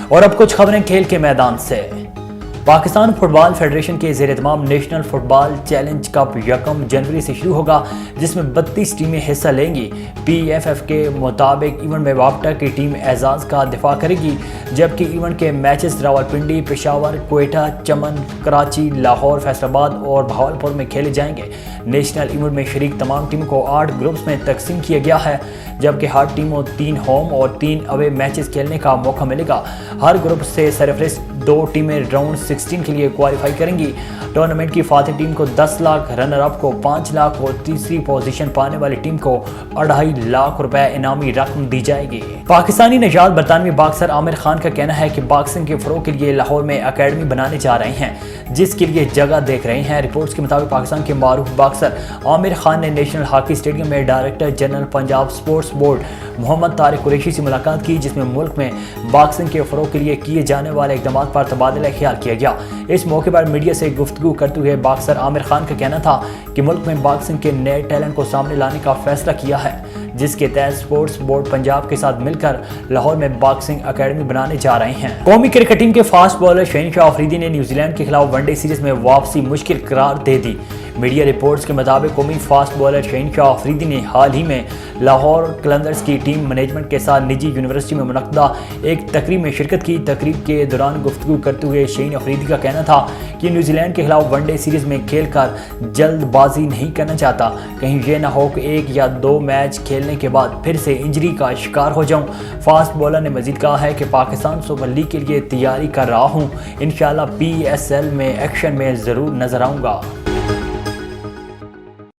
اور اب کچھ خبریں کھیل کے میدان سے۔ پاکستان فٹ بال فیڈریشن کے زیر اہتمام نیشنل فٹ بال چیلنج کپ 1 جنوری سے شروع ہوگا، جس میں 32 ٹیمیں حصہ لیں گی۔ پی ایف ایف کے مطابق ایونٹ میں وابٹا کی ٹیم اعزاز کا دفاع کرے گی، جبکہ ایونٹ کے میچز راولپنڈی، پشاور، کوئٹہ، چمن، کراچی، لاہور، فیصل آباد اور بہاولپور میں کھیلے جائیں گے۔ نیشنل ایونٹ میں شریک تمام ٹیموں کو 8 گروپس میں تقسیم کیا گیا ہے، جبکہ ہر ٹیموں 3 ہوم اور 3 اوے میچز کھیلنے کا موقع ملے گا۔ ہر گروپ سے سرفہرست 2 ٹیمیں راؤنڈ 16 کے لیے کوالیفائی کریں گی۔ ٹورنامنٹ کی فاتح ٹیم کو 10 لاکھ، رنر اپ کو 5 لاکھ اور تیسری پوزیشن پانے والی ٹیم کو 2.5 لاکھ روپے انعامی رقم دی جائے گی۔ پاکستانی نژاد برطانوی باکسر عامر خان کا کہنا ہے کہ باکسنگ کے فروغ کے لیے لاہور میں اکیڈمی بنانے جا رہے ہیں، جس کے لیے جگہ دیکھ رہے ہیں۔ رپورٹس کے مطابق پاکستان کے معروف باکسر عامر خان نے نیشنل ہاکی اسٹیڈیم میں director general Punjab sports board Muhammad Tariq Qureshi سے ملاقات کی، جس میں ملک میں باکسنگ کے فروغ کے لیے کیے جانے والے اقدامات پر تبادلہ خیال کیا گیا۔ اس موقع پر میڈیا سے گفتگو کرتے ہوئے باکسر عامر خان کا کہنا تھا کہ ملک میں باکسنگ کے نئے ٹیلنٹ کو سامنے لانے کا فیصلہ کیا ہے، جس کے تحت سپورٹس بورڈ پنجاب کے ساتھ مل کر لاہور میں باکسنگ اکیڈمی بنانے جا رہے ہیں۔ قومی کرکٹ ٹیم کے فاسٹ بالر شہنشاہ افریدی نے نیوزی لینڈ کے خلاف ون ڈے سیریز میں واپسی مشکل قرار دے دی۔ میڈیا رپورٹس کے مطابق قومی فاسٹ بالر شہنشاہ افریدی نے حال ہی میں لاہور قلندرز کی ٹیم مینجمنٹ کے ساتھ نجی یونیورسٹی میں منعقدہ ایک تقریب میں شرکت کی۔ تقریب کے دوران گفتگو کرتے ہوئے شہین افریدی کا کہنا تھا کہ نیوزی لینڈ کے خلاف ون ڈے سیریز میں کھیل کر جلد بازی نہیں کرنا چاہتا، کہیں یہ نہ ہو کہ 1 یا 2 میچ کھیلنے کے بعد پھر سے انجری کا شکار ہو جاؤں۔ فاسٹ بالر نے مزید کہا ہے کہ پاکستان سپر لیگ کے لیے تیاری کر رہا ہوں، انشاءاللہ PSL میں ایکشن میں ضرور نظر آؤں گا۔